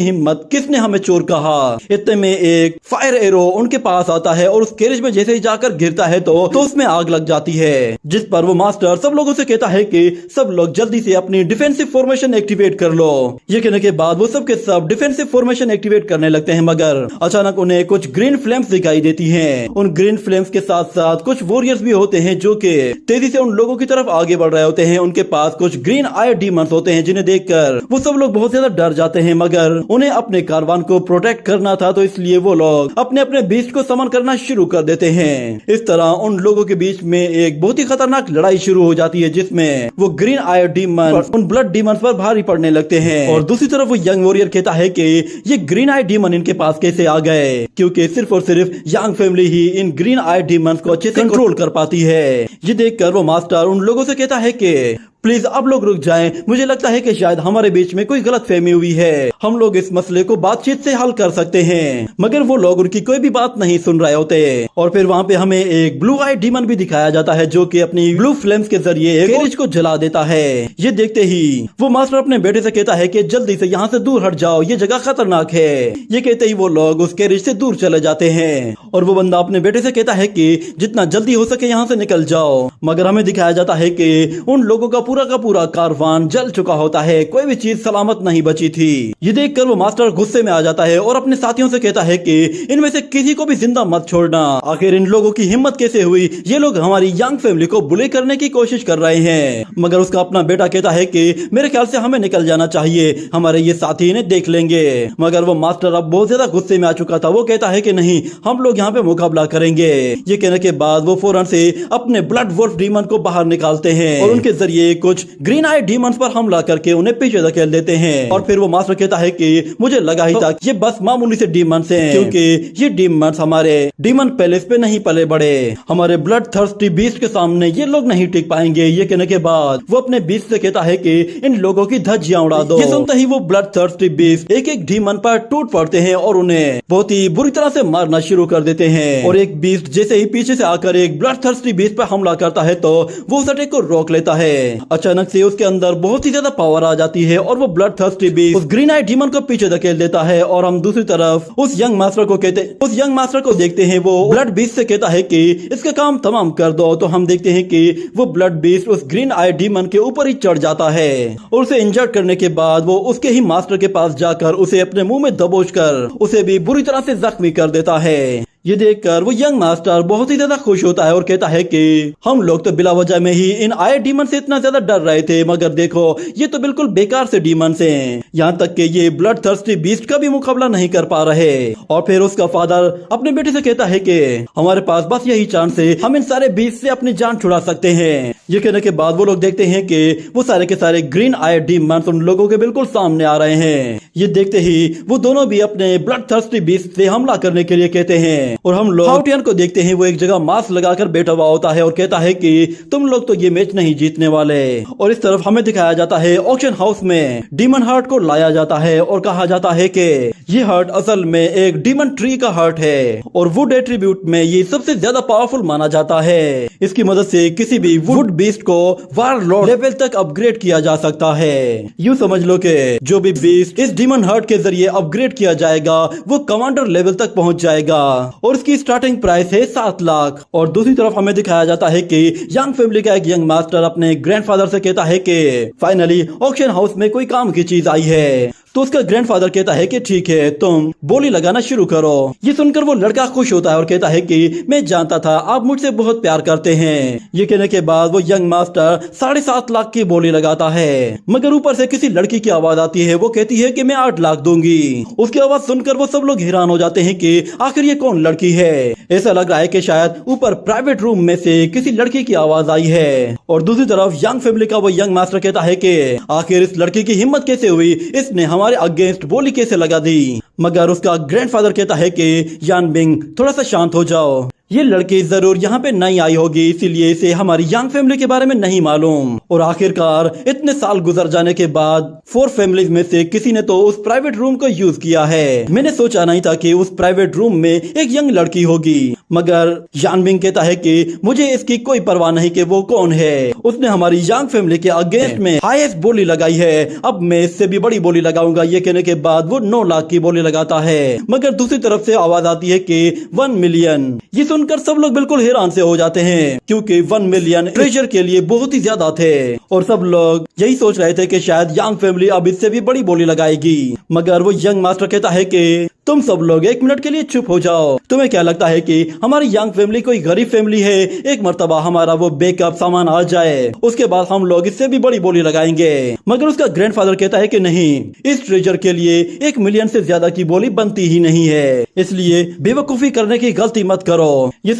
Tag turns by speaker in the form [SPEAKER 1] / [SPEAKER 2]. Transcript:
[SPEAKER 1] हिम्मत, किसने हमें चोर कहा। इतने में एक फायर एरो उनके पास आता है और उस कैरेज में जैसे ही जाकर गिरता है तो उसमें आग लग जाती है, जिस पर वो मास्टर सब लोगों से कहता है कि सब लोग जल्दी से अपनी डिफेंसिव फॉर्मेशन एक्टिवेट कर लो। ये कहने के बाद वो सब के सब डिफेंसिव फॉर्मेशन एक्टिवेट करने लगते हैं, मगर अचानक उन्हें कुछ ग्रीन फ्लेम्स दिखाई देती हैं। उन ग्रीन फ्लेम्स के साथ साथ कुछ वॉरियर्स भी होते हैं जो कि तेजी से उन लोगों की तरफ आगे बढ़ रहे होते हैं। उनके पास कुछ ग्रीन आई डीमंस होते हैं जिन्हें देखकर वो सब लोग बहुत ज्यादा डर जाते हैं, मगर उन्हें अपने कारवान को प्रोटेक्ट करना था तो इसलिए वो लोग अपने अपने बीस्ट को समन करना शुरू कर देते हैं। इस तरह उन लोगों के बीच में एक बहुत ही खतरनाक लड़ाई शुरू हो जाती है, जिसमें वो ग्रीन आई डीमन उन ब्लड डीमंस पर भारी पड़ने लगते हैं। और दूसरी तरफ वो यंग वॉरियर कहता है कि ये ग्रीन आई डीमन इनके पास कैसे आ गए, क्योंकि सिर्फ और सिर्फ यंग फैमिली ही इन ग्रीन आई डीमंस को अच्छे से कंट्रोल कर पाती है। ये देखकर वो मास्टर उन लोगों से कहता है कि प्लीज अब लोग रुक जाएं, मुझे लगता है कि शायद हमारे बीच में कोई गलत फहमी हुई है, हम लोग इस मसले को बातचीत से हल कर सकते हैं। मगर वो लोग उनकी कोई भी बात नहीं सुन रहे होते। और फिर वहाँ पे हमें एक ब्लू आई डीमन भी दिखाया जाता है जो कि अपनी ब्लू फ्लेम्स के जरिए कैरेज को जला देता है। ये देखते ही वो मास्टर अपने बेटे से कहता है कि जल्दी से यहाँ से दूर हट जाओ, ये जगह खतरनाक है। ये कहते ही वो लोग उस कैरेज से दूर चले जाते हैं और वो बंदा अपने बेटे से कहता है कि जितना जल्दी हो सके यहाँ से निकल जाओ। मगर हमें दिखाया जाता है कि उन लोगों का पूरा कारवान जल चुका होता है, कोई भी चीज सलामत नहीं बची थी। ये देखकर वो मास्टर गुस्से में आ जाता है और अपने साथियों से कहता है कि इनमें से किसी को भी जिंदा मत छोड़ना। आखिर इन लोगों की हिम्मत कैसे हुई, ये लोग हमारी यंग फैमिली को बुली करने की कोशिश कर रहे हैं। मगर उसका अपना बेटा कहता है कि मेरे ख्याल से हमें निकल जाना चाहिए, हमारे ये साथी इन्हें देख लेंगे। मगर वो मास्टर अब बहुत ज्यादा गुस्से में आ चुका था। वो कहता है कि नहीं, हम लोग यहाँ पे मुकाबला करेंगे। ये कहने के बाद वो फौरन से अपने ब्लड वोल्फ डीमन को बाहर निकालते हैं और उनके जरिए कुछ ग्रीन आई डीमंस पर हमला करके उन्हें पीछे धकेल देते हैं। और फिर वो मास्टर कहता है कि मुझे लगा ही था ये बस मामूली से डीमंस हैं, क्योंकि ये डीमंस हमारे डीमन पैलेस पे नहीं पले बड़े, हमारे ब्लड थर्स्टी बीस्ट के सामने ये लोग नहीं टिक पाएंगे। ये कहने के बाद वो अपने बीस्ट से कहता है कि इन लोगों की धज्जियां उड़ा दो। ये सुनते ही वो ब्लड थर्स्टी बीस्ट एक एक डीमन पर टूट पड़ते हैं और उन्हें बहुत ही बुरी तरह से मारना शुरू कर देते हैं। और एक बीस्ट जैसे ही पीछे से आकर एक ब्लड थर्स्टी बीस्ट पर हमला करता है तो वो उस अटैक को रोक लेता है। अचानक से उसके अंदर बहुत ही ज्यादा पावर आ जाती है और वो ब्लड थर्स्टी बीस्ट उस ग्रीन आई डीमन को पीछे धकेल देता है। और हम दूसरी तरफ उस यंग मास्टर को देखते हैं, वो ब्लड बीस्ट से कहता है कि इसका काम तमाम कर दो। तो हम देखते हैं कि वो ब्लड बीस्ट उस ग्रीन आई डीमन के ऊपर ही चढ़ जाता है और उसे इंजर्ड करने के बाद वो उसके ही मास्टर के पास जाकर उसे अपने मुंह में दबोचकर उसे भी बुरी तरह से जख्मी कर देता है। ये देखकर वो यंग मास्टर बहुत ही ज्यादा खुश होता है और कहता है कि हम लोग तो बिला वजह में ही इन आए डीमन से इतना ज्यादा डर रहे थे, मगर देखो ये तो बिल्कुल बेकार से डीमन हैं। यहाँ तक कि ये ब्लड थर्स्टी बीस्ट का भी मुकाबला नहीं कर पा रहे। और फिर उसका फादर अपने बेटे से कहता है कि हमारे पास बस यही चांस है, हम इन सारे बीस्ट से अपनी जान छुड़ा सकते हैं। ये कहने के बाद वो लोग देखते हैं कि वो सारे के सारे ग्रीन आई डीमन उन लोगों के बिल्कुल सामने आ रहे हैं। ये देखते ही वो दोनों भी अपने ब्लड थर्स्टी बीस्ट से हमला करने के लिए कहते हैं। और हम लोग हाउटियन को देखते हैं, वो एक जगह मास्क लगाकर बैठा हुआ होता है और कहता है कि तुम लोग तो ये मैच नहीं जीतने वाले। और इस तरफ हमें दिखाया जाता है ऑक्शन हाउस में डीमन हार्ट को लाया जाता है और कहा जाता है कि ये हार्ट असल में एक डीमन ट्री का हार्ट है और वुड एट्रीब्यूट में ये सबसे ज्यादा पावरफुल माना जाता है। इसकी मदद से किसी भी वुड बीस्ट को वार लॉर्ड लेवल तक अपग्रेड किया जा सकता है। यूँ समझ लो कि जो भी बीस्ट इस डीमन हार्ट के जरिए अपग्रेड किया जाएगा वो कमांडर लेवल तक पहुंच जाएगा और इसकी स्टार्टिंग प्राइस है 7 लाख। और दूसरी तरफ हमें दिखाया जाता है कि यंग फैमिली का एक यंग मास्टर अपने ग्रैंडफादर से कहता है कि फाइनली ऑक्शन हाउस में कोई काम की चीज आई है। तो उसका ग्रैंडफादर कहता है कि ठीक है, तुम बोली लगाना शुरू करो। ये सुनकर वो लड़का खुश होता है और कहता है कि मैं जानता था आप मुझसे बहुत प्यार करते हैं। ये कहने के बाद वो यंग मास्टर 7.5 लाख की बोली लगाता है, मगर ऊपर से किसी लड़की की आवाज आती है। वो कहती है कि मैं 8 लाख दूंगी। उसकी आवाज सुनकर वो सब लोग हैरान हो जाते हैं कि आखिर ये कौन लड़की है। ऐसा लग रहा है कि शायद ऊपर प्राइवेट रूम में से किसी लड़की की आवाज आई है। और दूसरी तरफ यंग फैमिली का वो यंग मास्टर कहता है कि आखिर इस लड़की की हिम्मत कैसे हुई, इसने हमारे अगेंस्ट बोली कैसे लगा दी। मगर उसका ग्रैंडफादर कहता है कि यान बिंग थोड़ा सा शांत हो जाओ, ये लड़की जरूर यहाँ पे नहीं आई होगी, इसीलिए इसे हमारी यंग फैमिली के बारे में नहीं मालूम। और आखिरकार इतने साल गुजर जाने के बाद 4 फैमिलीज में से किसी ने तो उस प्राइवेट रूम को यूज किया है। मैंने सोचा नहीं था कि उस प्राइवेट रूम में एक यंग लड़की होगी, मगर यानबिंग कहता है कि मुझे इसकी कोई परवाह नहीं कि वो कौन है। उसने हमारी यांग फैमिली के अगेंस्ट में हाईएस्ट बोली लगाई है, अब मैं इससे भी बड़ी बोली लगाऊंगा। ये कहने के बाद वो 9 लाख की बोली लगाता है। मगर दूसरी तरफ से आवाज आती है कि 1 मिलियन। ये सुनकर सब लोग बिल्कुल हैरान से हो जाते हैं, क्योंकि 1 मिलियन ट्रेजर के लिए बहुत ही ज्यादा थे और सब लोग यही सोच रहे थे कि शायद यांग फैमिली अब इससे भी बड़ी बोली लगाएगी। मगर वो यंग मास्टर कहता है कि तुम सब लोग 1 मिनट के लिए चुप हो जाओ। तुम्हें क्या लगता है कि हमारी यंग फैमिली कोई गरीब फैमिली है? एक मर्तबा हमारा वो बैकअप सामान आ जाए, उसके बाद हम लोग इससे भी बड़ी बोली लगाएंगे। मगर उसका ग्रैंडफादर कहता है कि नहीं, इस ट्रेजर के लिए 1 मिलियन से ज्यादा की बोली बनती ही नहीं है, इसलिए बेवकूफी करने की गलती मत करो। ये